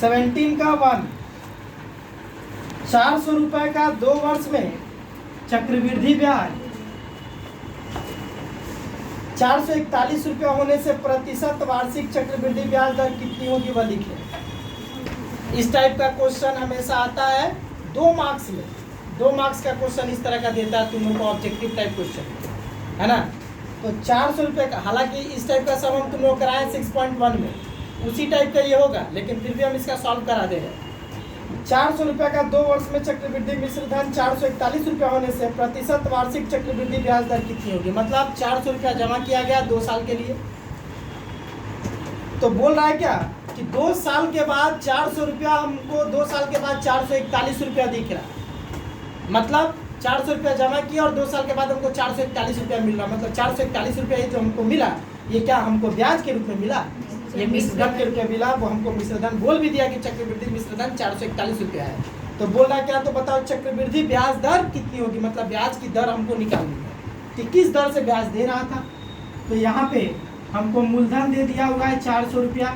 17 का 1, 400 रुपए का 2 वर्ष में चक्रवृद्धि ब्याज 441 रुपया होने से प्रतिशत वार्षिक चक्रवृद्धि ब्याज दर कितनी होगी वह लिखें। इस टाइप का क्वेश्चन हमेशा आता है 2 मार्क्स में। 2 मार्क्स का क्वेश्चन इस तरह का देता है तुम लोग को, ऑब्जेक्टिव टाइप क्वेश्चन है ना। तो 400 रुपये का, हालांकि इस टाइप का सब हम तुम लोग कराए 6.1 में, उसी टाइप का ये होगा, लेकिन फिर भी हम इसका सॉल्व करा दे रहे हैं। 400 रुपये का 2 वर्ष में चक्रवृद्धि मिश्र धन 441 रुपया होने से प्रतिशत वार्षिक चक्रवृद्धि ब्याज दर कितनी होगी। मतलब 400 रुपया जमा किया गया 2 साल के लिए, तो बोल रहा है क्या कि 2 साल के बाद 400 रुपया हमको 2 साल के बाद 441 रुपया दिख रहा है। मतलब 400 रुपया जमा किया और 2 साल के बाद हमको 441 रुपया मिल रहा। मतलब 441 रुपया ये जो हमको मिला, ये क्या हमको ब्याज के रूप में मिला, ये मिश्रधन के रूप में मिला। वो हमको मिश्रधन बोल भी दिया कि चक्रवृद्धि मिश्रधन 441 रुपया है। तो बोल रहा क्या, तो बताओ चक्रवृद्धि ब्याज दर कितनी होगी। मतलब ब्याज की दर हमको निकालनी है कि किस दर से ब्याज दे रहा था। तो यहाँ पे हमको मूलधन दे दिया हुआ है 400 रुपया,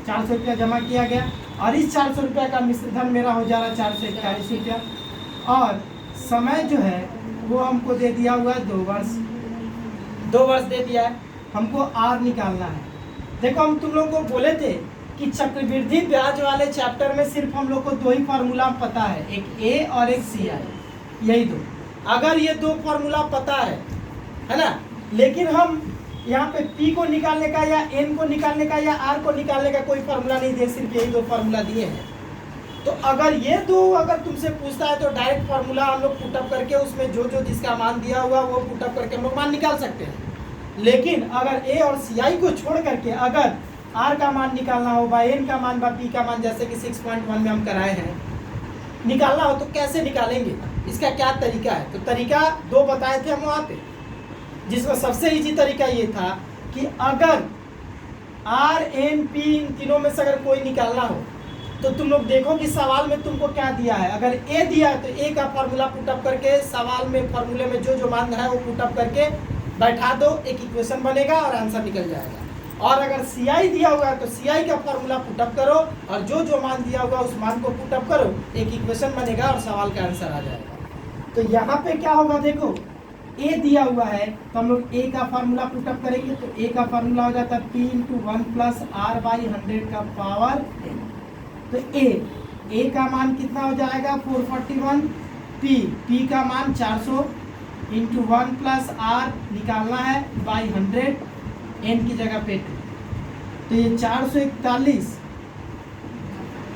400 रुपया जमा किया गया, और इस 400 रुपया का मिश्रधन मेरा हो जा रहा है 441 रुपया, और समय जो है वो हमको दे दिया हुआ है 2 वर्ष। 2 वर्ष दे दिया है, हमको आर निकालना है। देखो हम तुम लोग को बोले थे कि चक्रवृद्धि ब्याज वाले चैप्टर में सिर्फ हम लोग को 2 ही फार्मूला पता है, एक ए और एक सी आई, यही 2। अगर ये 2 फार्मूला पता है ना, लेकिन हम यहाँ पे पी को निकालने का या एन को निकालने का या आर को निकालने का कोई फार्मूला नहीं दिए, सिर्फ यही 2 फार्मूला दिए हैं। तो अगर ये 2 अगर तुमसे पूछता है तो डायरेक्ट फार्मूला हम लोग पुटअप करके उसमें जो जो जिसका मान दिया हुआ वो पुटअप करके हम लोग मान निकाल सकते हैं। लेकिन अगर ए और सी आई को छोड़ करके अगर आर का मान निकालना हो, बा एन का मान, बा पी का मान, जैसे कि 6.1 में हम कराए हैं, निकालना हो तो कैसे निकालेंगे, इसका क्या तरीका है। तो तरीका 2 बताए थे हम वहाँ पे, जिसमें सबसे इजी तरीका ये था कि अगर आर एन पी इन तीनों में से अगर कोई निकालना हो तो तुम लोग देखो कि सवाल में तुमको क्या दिया है। अगर ए दिया है तो ए का फार्मूला पुटअप करके सवाल में फार्मूले में जो जो मान है वो पुटअप करके बैठा दो, एक इक्वेशन बनेगा और आंसर निकल जाएगा। और अगर सी आई दिया हुआ है तो सी आई का फार्मूला पुटअप करो और जो जो मान दिया होगा उस मान को पुटअप करो, एक इक्वेशन बनेगा और सवाल का आंसर आ जाएगा। तो यहाँ पे क्या होगा, देखो ए दिया हुआ है तो हम लोग ए का फार्मूला पुटअप करेंगे। तो ए का फार्मूला हो जाता है P into 1 plus R by 100 का पावर एन। तो ए का मान कितना हो जाएगा 441, पी का मान 400 इंटू 1 प्लस आर निकालना है बाई 100, एन की जगह पे 2। तो ये 441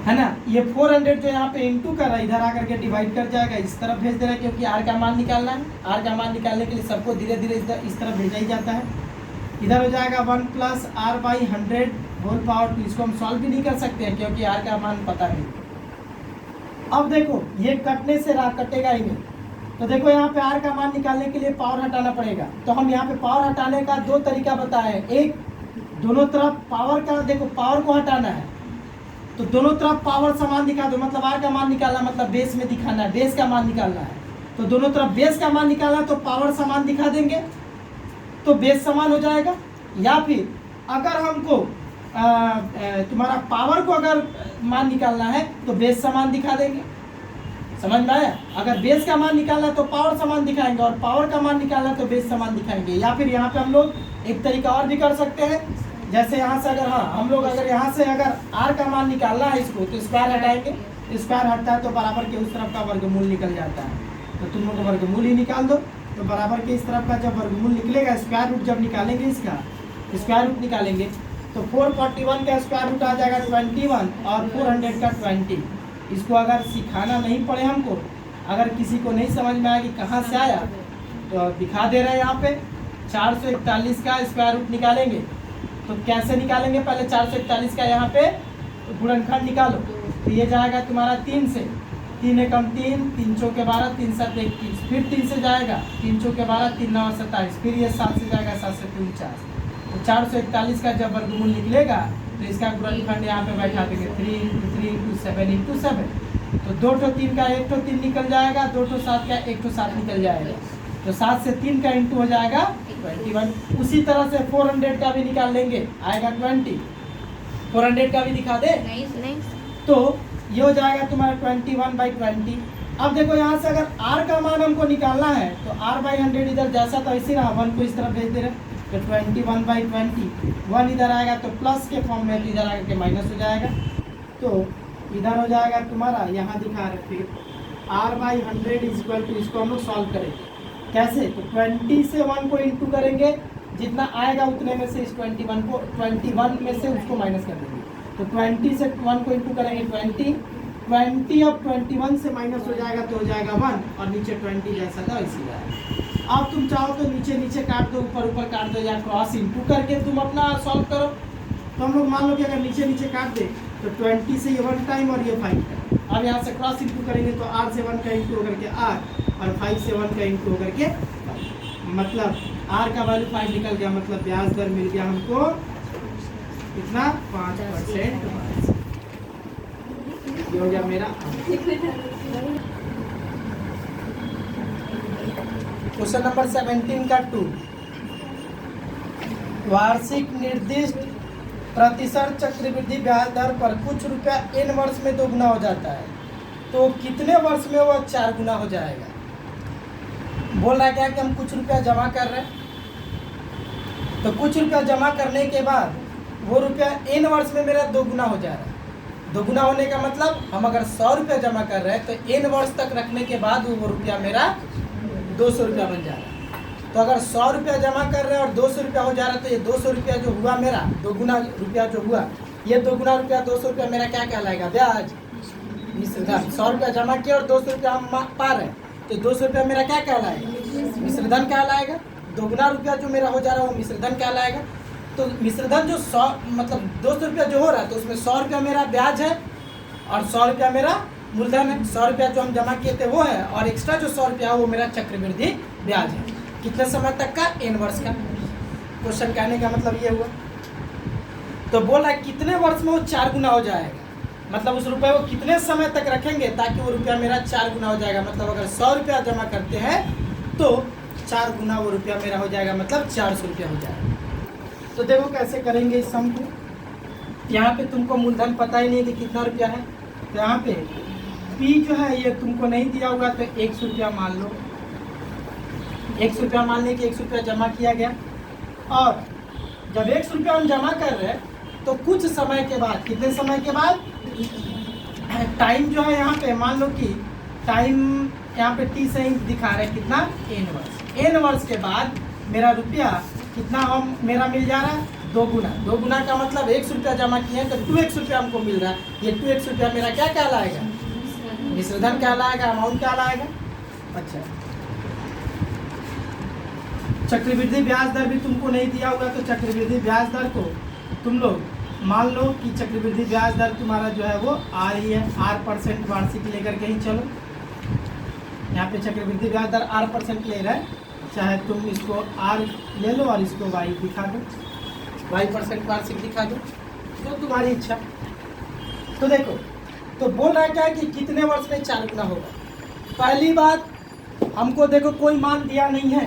है ना, ये 400 जो यहाँ पे इंटू कर रहा है इधर आकर के डिवाइड कर जाएगा, इस तरफ भेज दे रहा है क्योंकि आर का मान निकालना है। आर का मान निकालने के लिए सबको धीरे धीरे इस तरफ भेजा ही जाता है। इधर हो जाएगा 1 plus R by 100 whole power 2। इसको हम सॉल्व भी नहीं कर सकते हैं क्योंकि आर का मान पता नहीं। अब देखो ये कटने से कटेगा ही नहीं, तो देखो यहाँ पे आर का मान निकालने के लिए पावर हटाना पड़ेगा। तो हम यहाँ पे पावर हटाने का 2 तरीका बताए हैं। एक, दोनों तरफ पावर का, देखो पावर को हटाना है तो दोनों तरफ पावर समान दिखा दो। मतलब आर का मान निकालना मतलब बेस में दिखाना है, बेस का मान निकालना है। तो दोनों तरफ बेस का मान निकालना तो पावर समान दिखा देंगे तो बेस समान हो जाएगा। या फिर अगर हमको तुम्हारा पावर को अगर मान निकालना है तो बेस समान दिखा देंगे। समझ में आया? अगर बेस का मान निकालना है तो पावर समान दिखाएंगे और पावर का मान निकालना है तो बेस समान दिखाएंगे। या फिर यहाँ पे हम लोग एक तरीका और भी कर सकते हैं, जैसे यहाँ से अगर हम लोग अगर यहाँ से अगर आर का मान निकालना है इसको तो स्क्वायर हटाएंगे, स्क्वायर हटता है तो बराबर के उस तरफ का वर्गमूल निकल जाता है। तो तुम लोग वर्गमूल ही निकाल दो, तो बराबर के इस तरफ का जब वर्गमूल निकलेगा, स्क्वायर रूट जब निकालेंगे इसका, स्क्वायर रूट निकालेंगे तो 441 का स्क्वायर रूट आ जाएगा 21 और 400 का 20। इसको अगर सिखाना नहीं पड़े हमको, अगर किसी को नहीं समझ में आया कि कहाँ से आया तो दिखा दे रहे हैं यहाँ पे। 441 का स्क्वायर रूट निकालेंगे तो कैसे निकालेंगे, पहले 441 का यहाँ पे गुणनखंड निकालो। तो ये जाएगा तुम्हारा 3 से, 3 एकम 3, 3 चौके 12, 3 7 21, फिर 3 से जाएगा 3 चौके 12, 3 9 27, फिर ये 7 से जाएगा 7 से 49। तो 441 का जब वर्गमूल निकलेगा तो इसका गुणनखंड यहाँ पे बैठा देंगे 3 इंटू 3 इंटू 7 इंटू 7। तो 2 तो 3 का 1 तो 3 निकल जाएगा, 2 तो 7 का 1 तो 7 निकल जाएगा। तो 7 से 3 का इंटू हो जाएगा 21। उसी तरह से 400 का भी निकाल लेंगे, आएगा 20। 400 का भी दिखा दे, नहीं तो ये हो जाएगा तुम्हारा 21/20। अब देखो यहाँ से अगर r का मान हमको निकालना है तो r/100 इधर जैसा तो ऐसे रहा, 1 को इस तरफ भेज दे रहे, तो 21/20 1 इधर आएगा तो प्लस के फॉर्म में, तो इधर आकर के माइनस हो जाएगा, तो इधर हो जाएगा तुम्हारा, यहाँ दिखा रहे फिर r/100 इक्वल टू, इसको हम लोग सॉल्व करेंगे कैसे, तो 20 से 1 को इंटू करेंगे, जितना आएगा उतने में से इस 21 में से उसको माइनस कर देंगे, तो 20 से 1 को इंटू करेंगे 20 अब 21 से माइनस हो जाएगा तो हो जाएगा 1, और नीचे 20 जैसा था वैसे जाएगा। अब तुम चाहो तो नीचे नीचे काट दो, ऊपर ऊपर काट दो, या क्रॉस इंटू करके तुम अपना सॉल्व करो। तो हम लोग मान लो कि अगर नीचे नीचे काट दे तो 20 से ये 1 टाइम और ये 5 टाइम, अब यहाँ से क्रॉस इंटू करेंगे तो r से 1 का इंटू होकर के r और 5 से 1 का इंटू होकर के 5, मतलब r का वैल्यू 5 निकल गया, मतलब ब्याज दर मिल गया हमको कितना, 5%। ये हो गया मेरा। क्वेश्चन नंबर 17 का 2, वार्षिक निर्दिष्ट प्रतिशत चक्रवृद्धि ब्याज दर पर कुछ रुपया n वर्ष में 2 गुना हो जाता है, तो कितने वर्ष में वह 4 गुना हो जाएगा। बोल रहा है क्या कि हम कुछ रुपया जमा कर रहे हैं, तो कुछ रुपया जमा करने के बाद वो रुपया n वर्ष में मेरा 2 गुना हो जा रहा है। 2 गुना होने का मतलब हम अगर 100 रुपया जमा कर रहे हैं तो n वर्ष तक रखने के बाद वो रुपया मेरा 200 रुपया बन जा रहा है। तो अगर 100 रुपया जमा कर रहे हैं और 200 रुपया हो जा रहा है, तो ये 200 रुपया जो हुआ मेरा, 2 गुना रुपया जो हुआ, ये 2 गुना रुपया 200 रुपया मेरा क्या कहलाएगा, ब्याज मिश्रधन। 100 रुपया जमा किया और 200 रुपया हम पा रहे हैं, तो 200 रुपया मेरा क्या कहलाएगा, मिश्रधन कहलाएगा। 2 गुना रुपया जो मेरा हो जा रहा है वो मिश्रधन कहलाएगा। तो मिश्रधन जो 100 मतलब 200 रुपया जो हो रहा है, तो उसमें 100 रुपया मेरा ब्याज है और 100 रुपया मेरा मूलधन है। 100 रुपया जो हम जमा किए थे वो है, और एक्स्ट्रा जो 100 रुपया है वो मेरा चक्रवृद्धि ब्याज है। कितने समय तक का, n वर्ष का। क्वेश्चन कहने का मतलब ये हुआ। तो बोल रहा है कितने वर्ष में वो 4 गुना हो जाएगा, मतलब उस रुपये को कितने समय तक रखेंगे ताकि वो रुपया मेरा 4 गुना हो जाएगा। मतलब अगर 100 रुपया जमा करते हैं तो 4 गुना वो रुपया मेरा हो जाएगा, मतलब 400 रुपया हो जाएगा। तो देखो कैसे करेंगे इस सम को। यहाँ पे तुमको मूलधन पता ही नहीं कि कितना रुपया है, तो यहाँ पे P जो है ये तुमको नहीं दिया होगा, तो 100 रुपया मान लो। 100 रुपया मान लें कि 100 रुपया जमा किया गया, और जब 100 रुपया हम जमा कर रहे हैं तो कुछ समय के बाद, कितने समय के बाद, टाइम जो है यहाँ पे मान लो कि टाइम यहाँ पे T से दिखा रहे हैं कितना, n वर्ष। n वर्ष के बाद मेरा रुपया कितना हम मेरा मिल जा रहा है, 2 गुना। 2 गुना का मतलब 100 रुपया जमा किए हैं तो 2x रुपया हमको मिल रहा है। ये 2x रुपया मेरा क्या कहलाएगा, मिश्रधन कहलाएगा, अमाउंट कहलाएगा। अच्छा, चक्रवृद्धि ब्याज दर भी तुमको नहीं दिया होगा, तो चक्रवृद्धि ब्याज दर को तुम लोग मान लो कि चक्रवृद्धि ब्याज दर तुम्हारा जो है वो r ही है, r% वार्षिक लेकर के ही चलो। यहाँ पे चक्रवृद्धि ब्याज दर r% ले रहा है, चाहे तुम इसको r ले लो और इसको y दिखा दो, y% वार्षिक दिखा दो, जो तुम्हारी इच्छा। तो देखो, तो बोल रहा है क्या कि कितने वर्ष में 4 गुना होगा। पहली बात, हमको देखो कोई मान दिया नहीं है,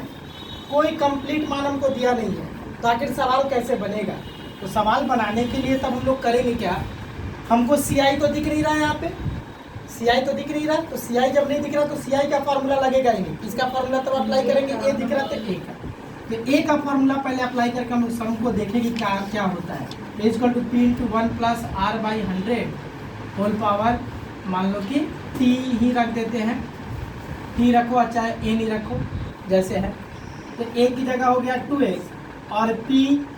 कोई कंप्लीट मान हमको दिया नहीं है, तो आखिर सवाल कैसे बनेगा। तो सवाल बनाने के लिए तब हम लोग करेंगे क्या, हमको CI तो दिख नहीं रहा है, यहाँ पे CI तो दिख नहीं रहा, तो CI जब नहीं दिख रहा तो CI का फॉर्मूला लगेगा ही नहीं। इसका फॉर्मूला तब अप्लाई करेंगे, A दिख रहा तो A का, तो A का फॉर्मूला पहले अप्लाई करके हम सम को देखेंगे क्या क्या होता है। Equal to P × 1 + r/100 whole power, मान लो कि T ही रख देते हैं, T रखो चाहे A नहीं रखो, जैसे है। तो A की जगह हो गया 2x, और P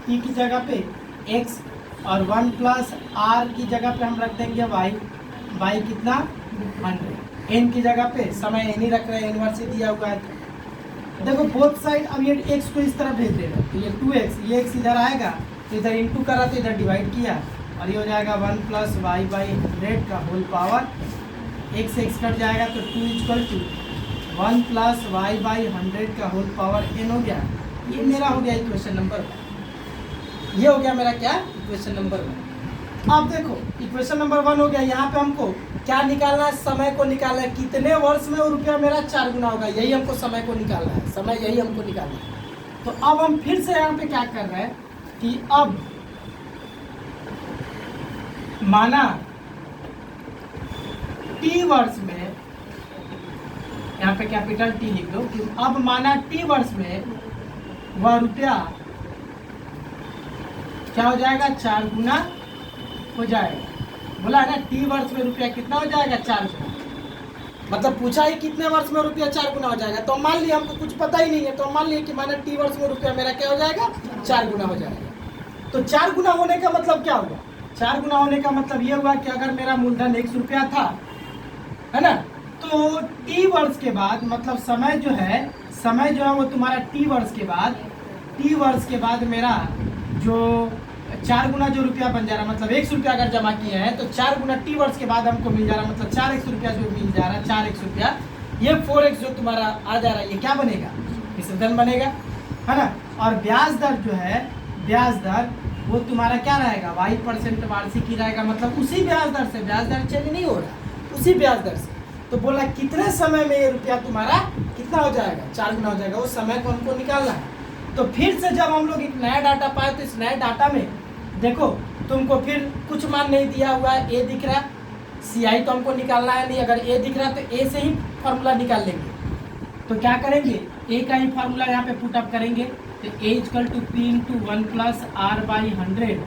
की जगह पे x, और 1 + r की जगह पे हम रख देंगे y कितना 100। n की जगह पे समय n ही रख रहे हैं, n वर्ष से दिया हुआ है। देखो बोथ साइड, अब ये x को इस तरह भेज देगा, तो ये 2x, ये x इधर आएगा, तो इधर इंटू करा तो इधर डिवाइड किया, और ये हो जाएगा 1 + y/100 का होल पावर, x से x कट जाएगा तो 2 = 1 + y/100 का होल पावर n हो गया। ये मेरा हो गया इक्वेशन नंबर 1। ये हो गया मेरा क्या, इक्वेशन नंबर 1। अब देखो इक्वेशन नंबर 1 हो गया। यहाँ पे हमको क्या निकालना है, समय को निकालना है, कितने वर्ष में वो रुपया मेरा 4 गुना होगा, यही हमको समय को निकालना है, समय यही हमको निकालना है। तो अब हम फिर से यहाँ पे क्या कर रहे हैं कि अब माना टी वर्ष में, यहाँ पे कैपिटल टी लिख दो, कि अब माना टी वर्ष में वह रुपया क्या हो जाएगा, 4 गुना हो जाएगा। बोला है ना टी वर्ष में रुपया कितना हो जाएगा, 4 गुना। मतलब पूछा ही कितने वर्ष में रुपया 4 गुना हो जाएगा, तो मान लिया हमको कुछ पता ही नहीं है, तो मान लिया कि माना टी वर्ष में रुपया मेरा क्या हो जाएगा, 4 गुना हो जाएगा। तो 4 गुना होने का मतलब क्या हुआ, 4 गुना होने का मतलब ये हुआ कि अगर मेरा मूलधन 100 रुपया था, है ना, तो टी वर्ष के बाद, मतलब समय जो है वो तुम्हारा टी वर्ष के बाद मेरा जो 4 गुना जो रुपया बन जा रहा, मतलब 100 रुपया अगर जमा किए हैं तो 4 गुना टी वर्ष के बाद हमको मिल जा रहा, मतलब 4x रुपया जो मिल जा रहा, 4x रुपया, ये 4x जो तुम्हारा आ जा रहा है, ये क्या बनेगा, विसर्जन बनेगा, है ना। और ब्याज दर जो है, ब्याज दर वो तुम्हारा क्या रहेगा, y% वार्षिक ही रहेगा, मतलब उसी ब्याज दर से, ब्याज दर चेंज नहीं हो रहा, उसी ब्याज दर से। तो बोला कितने समय में ये रुपया तुम्हारा कितना हो जाएगा, 4 गुना हो जाएगा, उस समय को हमको निकालना है। तो फिर से जब हम लोग एक नया डाटा पाए, तो इस नए डाटा में देखो तुमको फिर कुछ मान नहीं दिया हुआ है, ए दिख रहा है, CI तो हमको निकालना है नहीं, अगर ए दिख रहा है तो ए से ही फार्मूला निकाल लेंगे। तो क्या करेंगे, ए का ही फार्मूला यहाँ पे पुटअप करेंगे, तो A = P × 1 + R/100।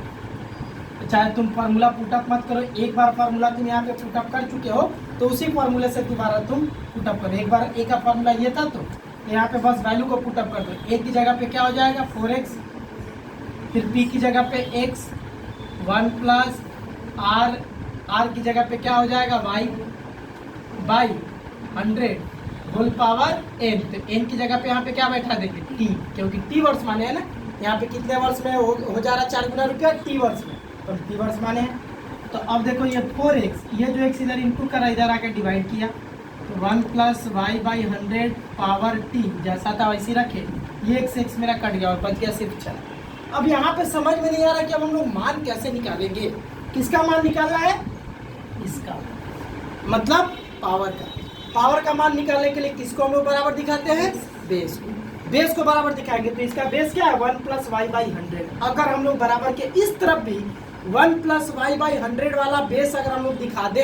चाहे तुम फार्मूला पुटअप मत करो, एक बार फार्मूला तुम यहाँ पे पुटअप कर चुके हो, तो उसी फार्मूले से दोबारा तुम पुटअप करो। एक बार ए का फार्मूला ये था, तो यहाँ पे बस वैल्यू को पुटअप कर दो। ए की जगह पे क्या हो जाएगा, 4x, फिर P की जगह पे x, 1 + R की जगह पे क्या हो जाएगा, y/100 होल पावर n। तो n की जगह पे यहाँ पे क्या बैठा देंगे, t, क्योंकि t वर्ष माने है ना, यहाँ पे कितने वर्ष में हो जा रहा 4 गुना रुपया, t वर्ष में, तो t वर्ष माने हैं। तो अब देखो ये 4x, ये जो x इधर इनटू करा, इधर आकर डिवाइड किया, तो 1 + y/100 पावर t, जैसा था वैसे रखे, ये x मेरा कट गया और बच गया सिर्फ 4। अब यहाँ पे समझ में नहीं आ रहा कि अब हम लोग मान कैसे निकालेंगे, किसका मान निकालना है, इसका, मतलब पावर का मान निकालने के लिए किसको हम लोग बराबर दिखाते हैं, बेस को बराबर दिखाएंगे। तो इसका बेस क्या है, 1 + y/100। अगर हम लोग बराबर के इस तरफ भी 1 + y/100 वाला बेस अगर हम लोग दिखा दे,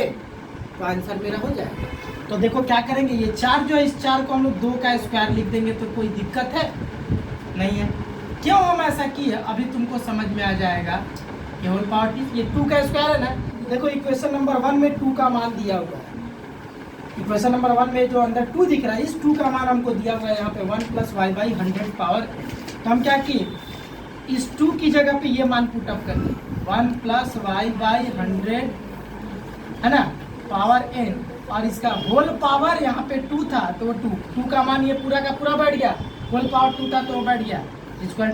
तो आंसर मेरा हो जाएगा। तो देखो क्या करेंगे, ये 4 जो है, इस 4 को हम लोग 2 का स्क्वायर लिख देंगे, तो कोई दिक्कत है नहीं है। क्यों हम ऐसा किए, अभी तुमको समझ में आ जाएगा। ये होल पावर t, ये 2 का स्क्वायर है ना, देखो इक्वेशन नंबर 1 में 2 का मान दिया हुआ है, इक्वेशन नंबर 1 में जो अंदर 2 दिख रहा है, इस 2 का मान हमको दिया हुआ है यहाँ पे 1 + y/100 पावर। तो हम क्या किए, इस 2 की जगह पे ये मान पुटअप कर दिए, 1 + y/100, है ना, पावर n, और इसका होल पावर यहाँ पे 2 था, तो वो 2 का मान ये पूरा का पूरा बैठ गया, होल पावर 2 था तो वो बैठ गया, = 1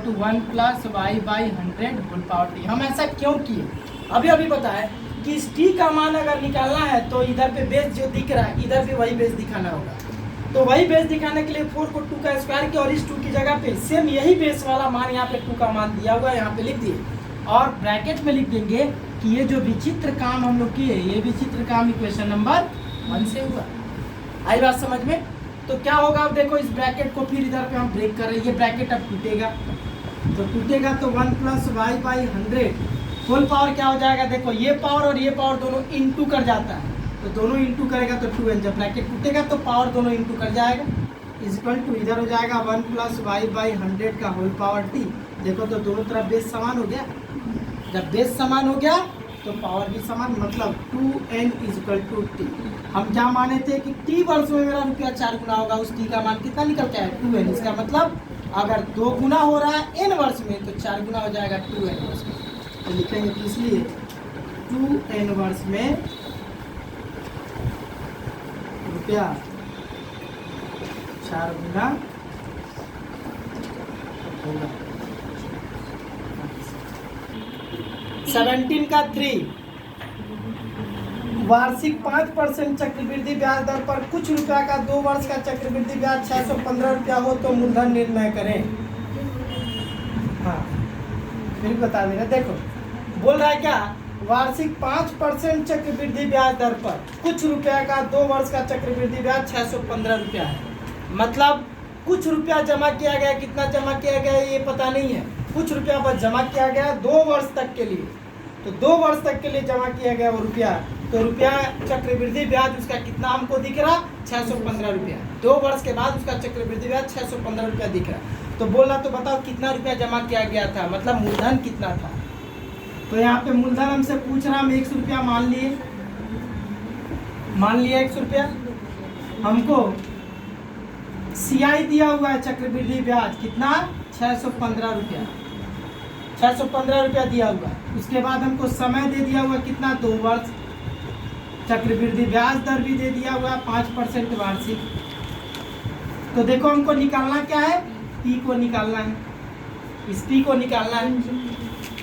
+ y/100 होल पावर t। हम ऐसा क्यों किए, अभी बताए कि इस t का मान अगर निकालना है, तो इधर पे बेस जो दिख रहा है, इधर भी वही बेस दिखाना होगा। तो वही बेस दिखाने के लिए 4 को 2 का स्क्वायर किया, और इस 2 की जगह पे सेम यही बेस वाला मान यहाँ पे 2 का मान दिया हुआ है, यहाँ पे लिख दिए, और ब्रैकेट में लिख देंगे कि ये जो विचित्र काम हम लोग किए, ये विचित्र काम इक्वेशन नंबर 1 से हुआ। आई बात समझ में। तो क्या होगा, अब देखो इस ब्रैकेट को फिर इधर पे हम ब्रेक कर रहे हैं, ये ब्रैकेट अब टूटेगा, तो 1 + y/100 होल पावर क्या हो जाएगा, देखो ये पावर और ये पावर दोनों इंटू कर जाता है, तो दोनों इंटू करेगा तो 2n, जब ब्रैकेट टूटेगा तो पावर दोनों इंटू कर जाएगा, = इधर हो जाएगा 1 + y/100 का होल पावर t। देखो तो दोनों तरफ बेस समान हो गया, जब बेस समान हो गया तो पावर भी समान, मतलब 2n = t। हम क्या माने थे कि t वर्ष में मेरा रुपया 4 गुना होगा, उस t का मान कितना निकल के आया, 2n। इसका मतलब अगर 2 गुना हो रहा है n वर्ष में, तो 4 गुना हो जाएगा 2n वर्ष में। तो लिखेंगे कि इसलिए 2n वर्ष में रुपया 4 गुना होगा। 17 का 3, वार्षिक 5% चक्रवृद्धि ब्याज दर पर कुछ रुपया का 2 वर्ष का चक्रवृद्धि ब्याज 615 रुपया हो तो मूलधन निर्णय करें। हाँ फिर बता दे रहे, देखो बोल रहा है क्या, वार्षिक 5% चक्रवृद्धि ब्याज दर पर कुछ रुपया का 2 वर्ष का चक्रवृद्धि ब्याज 615 रुपया है। मतलब कुछ रुपया जमा किया गया, कितना जमा किया गया ये पता नहीं है, कुछ रुपया बस जमा किया गया 2 वर्ष तक के लिए। तो 2 वर्ष तक के लिए जमा किया गया वो रुपया, तो रुपया चक्रवृद्धि ब्याज उसका कितना हमको दिख रहा, 615 रुपया। 2 वर्ष के बाद उसका चक्रवृद्धि ब्याज 615 रुपया दिख रहा। तो बोला तो बताओ कितना रुपया जमा किया गया था, मतलब मूलधन कितना था। तो यहाँ पे मूलधन हमसे पूछ रहा, हम 100 रुपया मान लिए 100 रुपया। हमको CI दिया हुआ है चक्रवृद्धि ब्याज कितना, 615 रुपया, 615 रुपया दिया हुआ। उसके बाद हमको समय दे दिया हुआ कितना, 2 वर्ष। चक्रवृद्धि ब्याज दर भी दे दिया हुआ 5% वार्षिक। तो देखो हमको निकालना क्या है, P को निकालना है, इस P को निकालना है।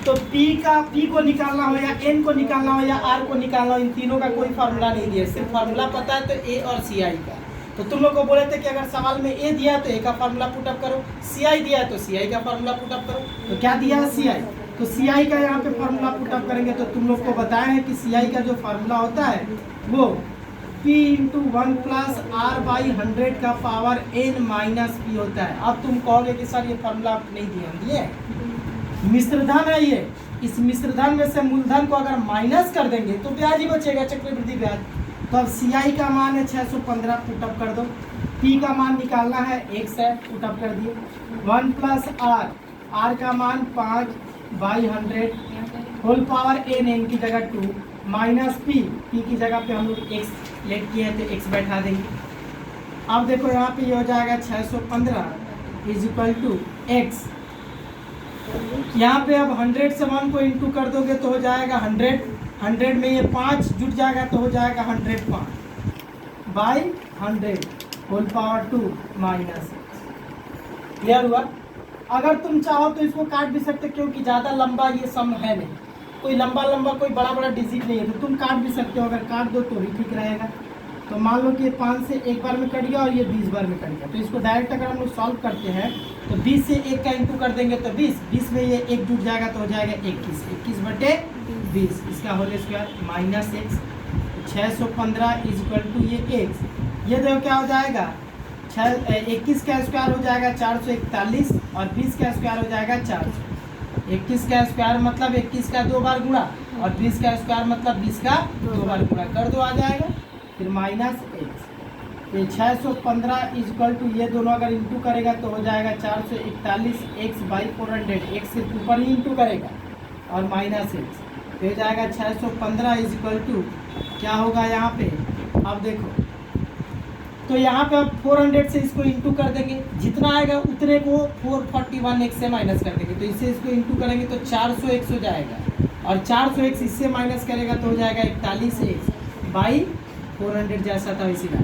तो P को निकालना हो या N को निकालना हो या R को निकालना हो, इन तीनों का कोई फार्मूला नहीं दिया, सिर्फ फार्मूला पता है तो A और CI का। तो तुम लोग को बोले थे कि अगर सवाल में A दिया तो A का फार्मूला पुटअप करो, CI दिया है तो CI का फार्मूला पुटअप करो। तो क्या दिया है, CI। तो CI का यहाँ पे फार्मूला पुटअप करेंगे तो तुम लोग को बताया है कि CI का जो फार्मूला होता है वो P × 1 + R/100 का पावर N-P होता है। अब तुम कहोगे कि सर ये फार्मूला नहीं दिए, मिश्रधन है ये, इस मिश्रधन में से मूलधन को अगर माइनस कर देंगे तो ब्याज ही बचेगा, चक्रवृद्धि ब्याज। तो अब CI का मान है 615, पुटअप कर दो। P का मान निकालना है 1 है, पुटअप कर दिए। 1 + R, R का मान 5/100 होल पावर N की जगह 2 माइनस P की जगह पे हम लोग x लेट किए हैं तो x बैठा देंगे। अब देखो यहाँ पे ये हो जाएगा 615 = x। यहाँ पे अब 100 से 1 को इंटू कर दोगे तो हो जाएगा 100 में ये 5 जुट जाएगा तो हो जाएगा 105/100 होल पावर 2 माइनस। क्लियर हुआ। अगर तुम चाहो तो इसको काट भी सकते, क्योंकि ज़्यादा लंबा ये सम है नहीं, कोई लंबा कोई बड़ा डिजिट नहीं है, तो तुम काट भी सकते हो। अगर काट दो तो भी ठीक रहेगा। तो मान लो कि 5 से 1 बार में कट गया और ये 20 बार में कट गया, तो इसको डायरेक्ट अगर हम लोग सॉल्व करते हैं तो 20 से 1 का इंटू कर देंगे तो 20 में ये 1 जुट जाएगा तो हो जाएगा 21/20, इसका होल स्क्वायर माइनस x। 615 = ये x, ये देखो क्या हो जाएगा, 21 का स्क्वायर हो जाएगा 441 और 20 का स्क्वायर हो जाएगा 400। 21 का स्क्वायर मतलब 21 का 2 बार गुणा और 20 का स्क्वायर मतलब 20 का 2 बार गुणा कर दो, आ जाएगा। फिर माइनस x, ये 615 = ये दोनों अगर इंटू करेगा तो हो जाएगा 441 x/400, x सिर्फ ऊपर ही इंटू करेगा और माइनस x, तो हो जाएगा 615 = क्या होगा यहाँ पे। अब देखो तो यहाँ पे अब 400 से इसको इंटू कर देंगे, जितना आएगा उतने को 441x से माइनस कर देंगे, तो इससे इसको इंटू करेंगे तो 400x हो जाएगा और 400x इससे माइनस करेगा तो हो जाएगा 41x/400 जैसा था इसी का।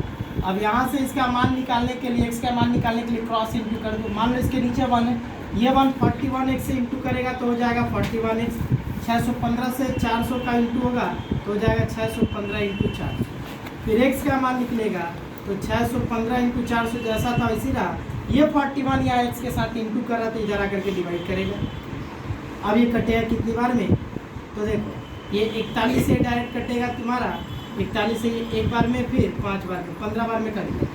अब यहाँ से इसका मान निकालने के लिए, x का मान निकालने के लिए क्रॉस इंटू कर दो। मान लो इसके नीचे 1 है, ये 1 41x से इंटू करेगा तो हो जाएगा 41x। 615 से 400 का इंटू होगा तो हो जाएगा 615 × 400। फिर x का मान निकलेगा तो 615 × 400 जैसा था वैसी रहा। ये 41 या x के साथ इंटू कर रहा तो इधर आकर के डिवाइड करेगा। अब ये कटेगा कितनी बार में, तो देखो ये 41 से डायरेक्ट कटेगा तुम्हारा, 41 से ये 1 बार में, फिर 5 बार में, 15 बार में कटेगा।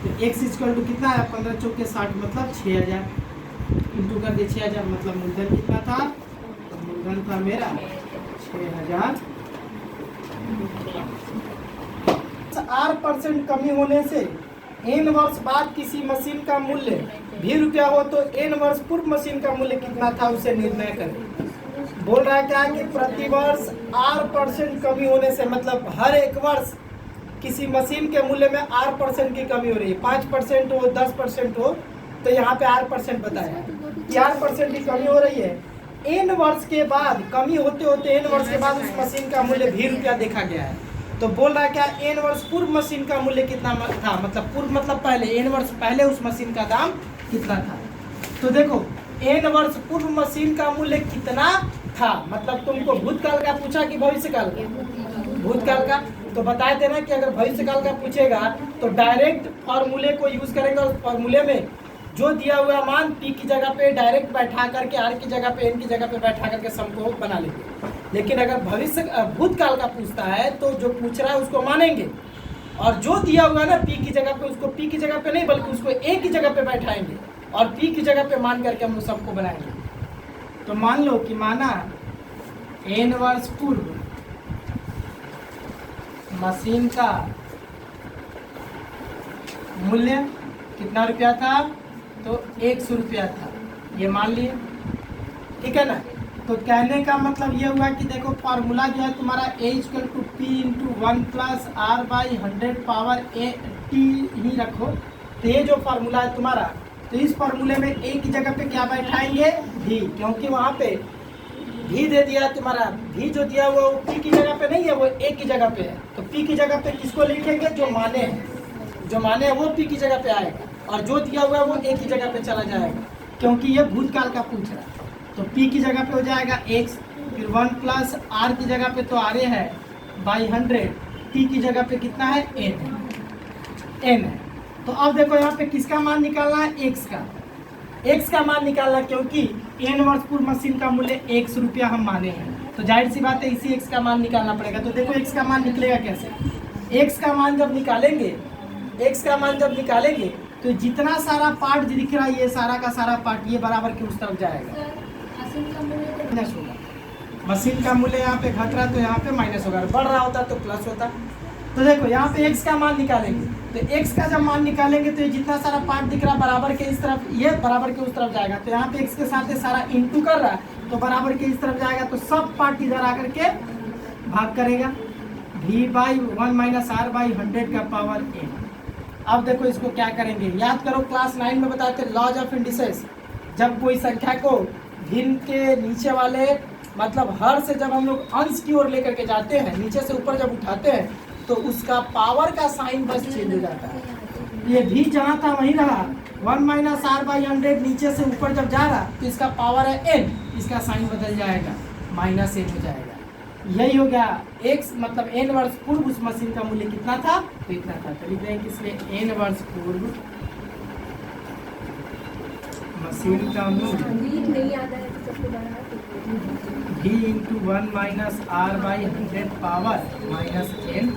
तो x = कितना है, 15 × 4 = 60 मतलब 6000 इंटू कर दे 6000, मतलब मूलधन कितना था, तो मूलधन था मेरा 6000। 8% कमी होने से n वर्ष बाद किसी मशीन का मूल्य भी रुपया हो तो n वर्ष पूर्व मशीन का मूल्य कितना था उसे निर्णय करें। बोल रहा है क्या कि प्रति वर्ष 8% कमी होने से, मतलब हर एक वर्ष किसी मशीन के मूल्य में 8% की कमी हो रही है, 5% हो 10% हो, तो यहाँ पे 8% बताया कि 8% की कमी हो रही है। n वर्ष के बाद कमी होते होते n वर्ष के बाद उस मशीन का मूल्य भी रुपया देखा गया है। तो बोल रहा है क्या, n वर्ष पूर्व मशीन का मूल्य कितना था, मतलब पूर्व मतलब पहले, n वर्ष पहले उस मशीन का दाम कितना था। तो देखो n वर्ष पूर्व मशीन का मूल्य कितना था, मतलब तुमको भूतकाल का पूछा कि भविष्यकाल का, भूतकाल का, तो बताए थे ना कि अगर भविष्यकाल का पूछेगा तो डायरेक्ट फॉर्मूले को यूज करेंगे और फॉर्मूले में जो दिया हुआ मान p की जगह पे डायरेक्ट बैठा करके r की जगह पे n की जगह पे बैठा करके सम को बना लेंगे। लेकिन अगर भूतकाल का पूछता है तो जो पूछ रहा है उसको मानेंगे और जो दिया हुआ है ना p की जगह पे, उसको p की जगह पे नहीं बल्कि उसको a की जगह पे बैठाएंगे और p की जगह पे मान करके हम लोग सबको बनाएंगे। तो मान लो कि माना एन वर्ष पूर्व मशीन का मूल्य कितना रुपया था, तो 100 रुपया था, ये मान लिए, ठीक है ना। तो कहने का मतलब ये हुआ कि देखो फार्मूला जो है तुम्हारा A=P × 1 + R/100 पावर t ही रखो। तो ये जो फार्मूला है तुम्हारा, तो इस फार्मूले में a की जगह पे क्या बैठाएंगे, v, क्योंकि वहाँ पे v दे दिया तुम्हारा, v जो दिया वो p की जगह पे नहीं है, वो a की जगह पे है। तो p की जगह पे किसको लिखेंगे, जो माने हैं, जो माने है वो p की जगह पे आएगा, और जो दिया हुआ है वो a की जगह पे चला जाएगा, क्योंकि ये भूतकाल का पूछ रहा है। तो p की जगह पे हो जाएगा x, फिर 1 + r की जगह पे तो r है बाई 100, t की जगह पे कितना है, n है। तो अब देखो यहाँ पे किसका मान निकालना है, x का मान निकालना, क्योंकि n वर्ष पूर्व मशीन का मूल्य 100 रुपया हम माने हैं, तो जाहिर सी बात है इसी x का मान निकालना पड़ेगा। तो देखो x का मान निकलेगा कैसे, x का मान जब निकालेंगे तो जितना सारा पार्ट दिख रहा है, ये सारा का सारा पार्ट ये बराबर के उस तरफ जाएगा, माइनस होगा। मशीन का मूल्य यहाँ पे घट रहा है तो यहाँ पे माइनस होगा, बढ़ रहा होता तो प्लस होता। तो देखो यहाँ पे x का मान निकालेंगे, तो x का जब मान निकालेंगे तो ये जितना सारा पार्ट दिख रहा है बराबर के इस तरफ, ये बराबर के उस तरफ जाएगा। तो यहाँ पे x के साथ ये सारा इंटू कर रहा है तो बराबर के इस तरफ जाएगा, तो सब पार्ट इधर आकर के भाग करेगा, v/1 - R/100 का पावर n। अब देखो इसको क्या करेंगे, याद करो क्लास 9 में बताए थे लॉज ऑफ इंडिसेस। जब कोई संख्या को भिन्न के नीचे वाले मतलब हर से जब हम लोग अंश की ओर लेकर के जाते हैं, नीचे से ऊपर जब उठाते हैं, तो उसका पावर का साइन बस चेंज हो जाता है। ये भी जहाँ था वहीं रहा, 1 - R/100 नीचे से ऊपर जब जा रहा तो इसका पावर है n, इसका साइन बदल जाएगा, -n हो जाएगा। यही हो गया x, मतलब n वर्ष पूर्व उस मशीन का मूल्य कितना था, तो इतना था। तो लिख देंगे इसलिए n वर्ष पूर्व मशीन का मूल्य v × 1 - R/100 पावर -n।